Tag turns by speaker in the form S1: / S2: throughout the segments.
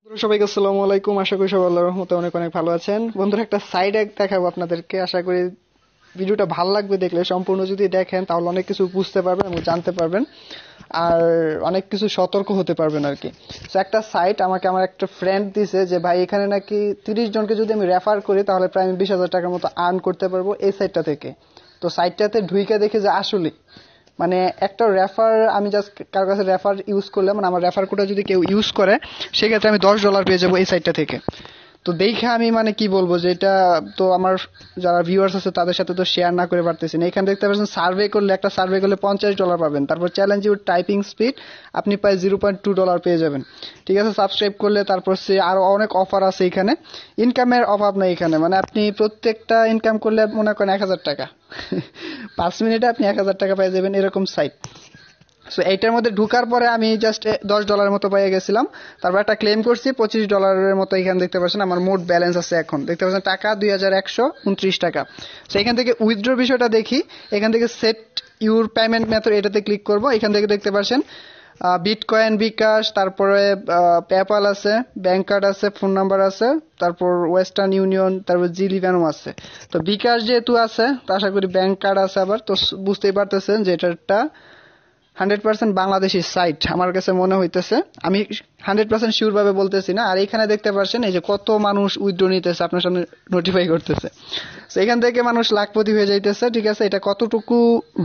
S1: সবাইকে আসসালামু আলাইকুম। আশা করি সবাই আল্লাহর রহমতে অনেক অনেক ভালো আছেন। বন্ধুরা, একটা সাইড এক দেখাবো আপনাদেরকে। আশা করি ভিডিওটা ভালো লাগবে। দেখলে সম্পূর্ণ যদি দেখেন তাহলে অনেক কিছু বুঝতে পারবেন এবং জানতে পারবেন, আর অনেক কিছু সতর্ক হতে পারবেন আর কি। তো একটা সাইট আমাকে আমার একটা ফ্রেন্ড দিছে যে ভাই এখানে নাকি 30 জনকে যদি আমি রেফার করি তাহলে প্রায় আমি 20,000 টাকার মতো আর্ন করতে পারবো এই সাইটটা থেকে। তো সাইটটাতে ঢুইকে দেখে যে আসলে মানে একটা রেফার, আমি জাস্ট কারোর কাছে রেফার ইউজ করলে, মানে আমার রেফার কোডটা যদি কেউ ইউজ করে সেক্ষেত্রে আমি $10 পেয়ে যাবো এই সাইটটা থেকে। তো দেখে আমি মানে কি বলবো যে এটা তো আমার যারা ভিউয়ার্স আছে তাদের সাথে তো শেয়ার না করে পারতেছি না। এখানে দেখতে পাচ্ছেন সার্ভে করলে, একটা সার্ভে করলে $50 পাবেন। তারপর চ্যালেঞ্জ ইউর টাইপিং স্পিড, আপনি প্রায় $0.2 পেয়ে যাবেন। ঠিক আছে, সাবস্ক্রাইব করলে তারপর সে আরো অনেক অফার আছে এখানে। ইনকামের অভাব নেই এখানে, মানে আপনি প্রত্যেকটা ইনকাম করলে মনে করেন 1,000 টাকা 5 মিনিটে আপনি 1,000 টাকা পেয়ে যাবেন, এরকম সাইট। সো এইটার মধ্যে ঢুকার পরে আমি জাস্ট $10 মতো পেয়ে গেছিলাম। তারপর একটা ক্লেম করছি $25 মতো। এখানে দেখতে পাচ্ছেন আমার মোট ব্যালেন্স আছে এখন, দেখতে পাচ্ছেন টাকা 2,129 টাকা। তো এখান থেকে উইথড্র বিষয়টা দেখি। এখান থেকে সেট ইউর পেমেন্ট মেথড, এটাতে ক্লিক করব। এখান থেকে দেখতে পাচ্ছেন বিটকয়েন, বিকাশ, তারপরে পেপ্যাল আছে, ব্যাংক কার্ড আছে, ফোন নাম্বার আছে, তারপর ওয়েস্টার্ন ইউনিয়ন, তারপর জিলিভ্যানও আছে। তো বিকাশ যেহেতু আছে তো আশা করি ব্যাংক কার্ড আছে আবার। তো বুঝতেই পারতেছেন যে এটা একটা 100% বাংলাদেশি সাইট আমার কাছে মনে হইতেছে। আমি 100% শিওর ভাবে বলতেছি না। আর এখানে দেখতে পাচ্ছেন এই যে কত মানুষ উইথড্র নিতেছে, আপনার সামনে নোটিফাই করতেছে। তো এখান থেকে মানুষ লাখপতি হয়ে যাইতেছে। ঠিক আছে, এটা কতটুকু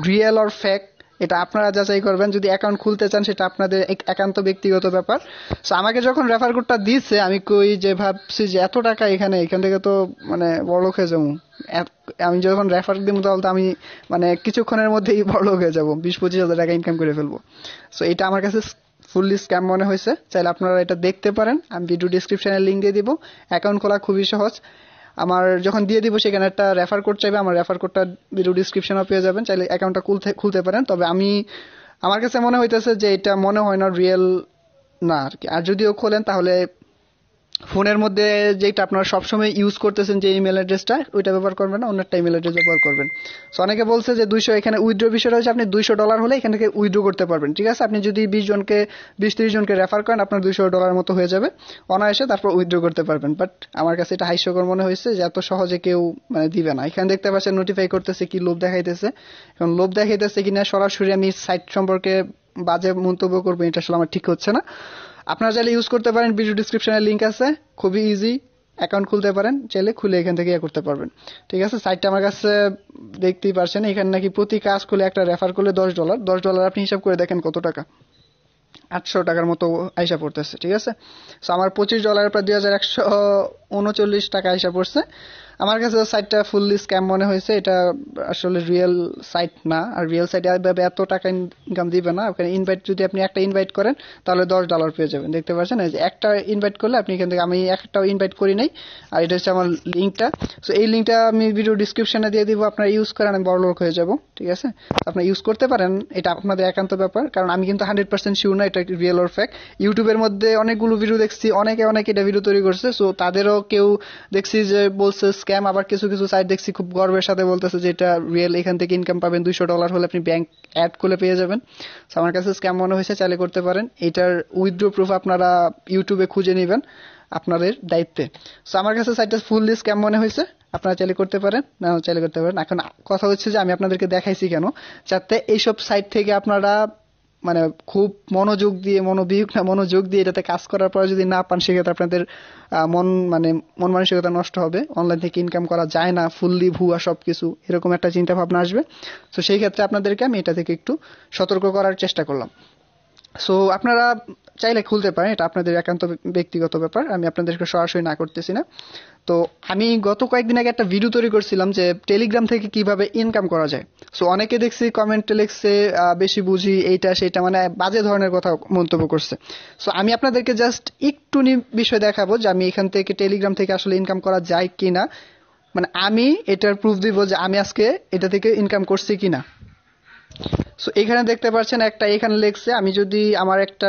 S1: রিয়েল অর ফেক এটা আপনারা যাচাই করবেন। যদি অ্যাকাউন্ট খুলতে চান সেটা আপনাদের একান্ত ব্যক্তিগত ব্যাপার। তো আমাকে যখন রেফার কোডটা দিচ্ছে আমি কই যে ভাবছি যে এত টাকা এখান থেকে তো মানে বড়লোক হয়ে যাবো। আমি যখন রেফার দিব তাহলে আমি মানে কিছুক্ষণের মধ্যেই বড়লোক হয়ে যাবো, 20-25 হাজার টাকা ইনকাম করে ফেলবো। সো এটা আমার কাছে ফুললি স্ক্যাম মনে হয়েছে। চাইলে আপনারা এটা দেখতে পারেন, আমি ভিডিও ডিসক্রিপশনে লিঙ্ক দিয়ে দিব। অ্যাকাউন্ট খোলা খুবই সহজ। আমার যখন দিয়ে দিব সেখানে একটা রেফার কোড চাইবে, আমার রেফার কোডটা ভিডিও ডিসক্রিপশনে পেয়ে যাবেন। চাইলে অ্যাকাউন্টটা খুলতে পারেন। তবে আমার কাছে মনে হইতেছে যে এটা মনে হয় না রিয়েল না আর কি। আর যদিও খোলেন তাহলে ফোনের মধ্যে যেটা আপনারা সবসময় ইউজ করতেছেন যে ইমেল অ্যাড্রেসটা, ওইটা ব্যবহার করবেন না, অন্য একটা ইমেল অ্যাড্রেস ব্যবহার করবেন। সো অনেকে বলছে যে 200, এখানে উইথড্র বিষয়টা হচ্ছে আপনি $200 হলে এখান থেকে উইথড্র করতে পারবেন। ঠিক আছে, আপনি যদি 20-30 জনকে রেফার করেন আপনার $200 মতো হয়ে যাবে অনায়াসে, তারপর উইথড্র করতে পারবেন। বাট আমার কাছে এটা হাস্যকর মনে হয়েছে যে এত সহজে কেউ মানে দিবে না। এখানে দেখতে পাচ্ছেন নোটিফাই করতেছে কি লোভ দেখাইতেছে। এখন লোভ দেখাইতেছে কিনা সরাসরি আমি সাইট সম্পর্কে বাজে মন্তব্য করবো, এটা আসলে আমার ঠিক হচ্ছে না। আপনারা চাইলে ইউজ করতে পারেন, ভিডিও ডিসক্রিপশনে লিঙ্ক আছে, খুবই ইজি। অ্যাকাউন্ট খুলতে পারেন, চাইলে খুলে এখান থেকে করতে পারবেন। ঠিক আছে, সাইটটা আমার কাছে দেখতেই পারছেন। এখানে নাকি প্রতি কাজ খুলে একটা রেফার করলে $10 আপনি হিসাব করে দেখেন কত টাকা, 800 টাকার মতো আইসা পড়তেছে। ঠিক আছে, তো আমার $25 প্রায় 2,139 টাকা আইসা পড়ছে। আমার কাছে সাইটটা ফুললি স্ক্যাম মনে হয়েছে। এটা আসলে রিয়েল সাইট না। আর রিয়েল সাইটে এত টাকা ইনকাম দিবে না। ওখানে ইনভাইট, যদি আপনি একটা ইনভাইট করেন তাহলে $10 পেয়ে যাবেন। দেখতে পাচ্ছেন এই যে একটা ইনভাইট করলে আপনি এখান থেকে, আমি একটাও ইনভাইট করি নাই। আর এটা হচ্ছে আমার লিঙ্কটা। সো এই লিঙ্কটা আমি ভিডিও ডিসক্রিপশনে দিয়ে দিব, আপনারা ইউজ করেন, আমি বড়লোক হয়ে যাব। ঠিক আছে, আপনারা ইউজ করতে পারেন, এটা আপনাদের একান্ত ব্যাপার। কারণ আমি কিন্তু 100% শিওর না এটা রিয়েল অর ফেক। ইউটিউবের মধ্যে অনেকগুলো ভিডিও দেখছি, অনেকে এটা ভিডিও তৈরি করছে। সো তাদেরও কেউ দেখছি যে বলছে স্ক্যাম, আবার কিছু সাইট দেখছি খুব গর্বের সাথে বলতেছে যে এটা রিয়েল, এখান থেকে ইনকাম পাবেন, $200 হলে আপনি ব্যাংক অ্যাড করে পেয়ে যাবেন। সো আমার কাছে স্ক্যাম মনে হয়েছে, চাইলে করতে পারেন। এটার উইথড্র প্রুফ আপনারা ইউটিউবে খুঁজে নেবেন আপনাদের দায়িত্বে। সো আমার কাছে সাইটটা ফুললি স্ক্যাম মনে হয়েছে। আপনারা চাইলে করতে পারেন, না চাইলে করতে পারেন। এখন কথা হচ্ছে যে আমি আপনাদেরকে দেখাইছি কেন, যাতে এইসব সাইট থেকে আপনারা মানে খুব মনোযোগ দিয়ে এটাতে কাজ করার পর যদি না পান সেক্ষেত্রে আপনাদের মন মানসিকতা নষ্ট হবে। অনলাইন থেকে ইনকাম করা যায় না, ফুললি ভুয়া সবকিছু, এরকম একটা চিন্তা ভাবনা আসবে। তো সেই ক্ষেত্রে আপনাদেরকে আমি এটা থেকে একটু সতর্ক করার চেষ্টা করলাম। সো আপনারা চাইলে খুলতে পারেন, এটা আপনাদের একান্ত ব্যক্তিগত ব্যাপার, আমি আপনাদেরকে সরাসরি না করতেছি না। তো আমি গত কয়েকদিন আগে একটা ভিডিও তৈরি করছিলাম যে টেলিগ্রাম থেকে কিভাবে ইনকাম করা যায়। সো অনেকে দেখছি কমেন্টে লিখছে বেশি বুঝি, এইটা সেটা, মানে বাজে ধরনের কথা মন্তব্য করছে। সো আমি আপনাদেরকে জাস্ট একটু বিষয় দেখাবো যে আমি এখান থেকে টেলিগ্রাম থেকে আসলে ইনকাম করা যায় কিনা, মানে আমি এটার প্রুফ দিব যে আমি আজকে এটা থেকে ইনকাম করছি কিনা। সো এখানে দেখতে পাচ্ছেন একটা এখানে লেখছে, আমি যদি আমার একটা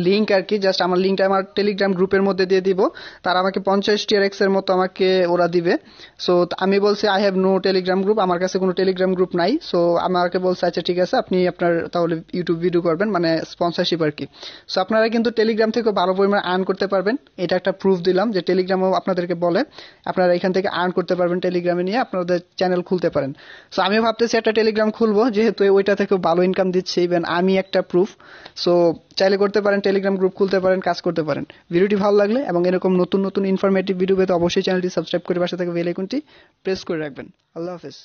S1: লিংক আর কি, জাস্ট আমার লিংকটা আমার টেলিগ্রাম গ্রুপের মধ্যে দিয়ে দিব, তারা আমাকে 50 TRX এর মতো আমাকে ওরা দিবে। সো আমি বলছি I have no Telegram group, আমার কাছে কোনো টেলিগ্রাম গ্রুপ নাই। সো আমাকে বলছে আচ্ছা ঠিক আছে, আপনি আপনার তাহলে ইউটিউব ভিডিও করবেন, মানে স্পন্সরশিপ আর কি। সো আপনারা কিন্তু টেলিগ্রাম থেকে ভালো পরিমাণে আর্ন করতে পারবেন, এটা একটা প্রুফ দিলাম যে টেলিগ্রামও আপনাদেরকে বলে আপনারা এখান থেকে আর্ন করতে পারবেন, টেলিগ্রামে নিয়ে আপনাদের চ্যানেল খুলতে পারেন। সো আমি ভাবতেছি একটা টেলিগ্রাম খুলবো, যেহেতু ওইটা থেকে ভালো ইনকাম দিচ্ছে, ইভেন আমি একটা প্রুফ। সো চাইলে করতে পারেন, টেলিগ্রাম গ্রুপ খুলতে পারেন, কাজ করতে পারেন। ভিডিওটি ভালো লাগলে এবং এরকম নতুন নতুন ইনফরমেটিভ ভিডিও পেতে অবশ্যই চ্যানেলটি সাবস্ক্রাইব করে পাশে থাকা বেল আইকনটি প্রেস করে রাখবেন। আল্লাহ হাফেজ।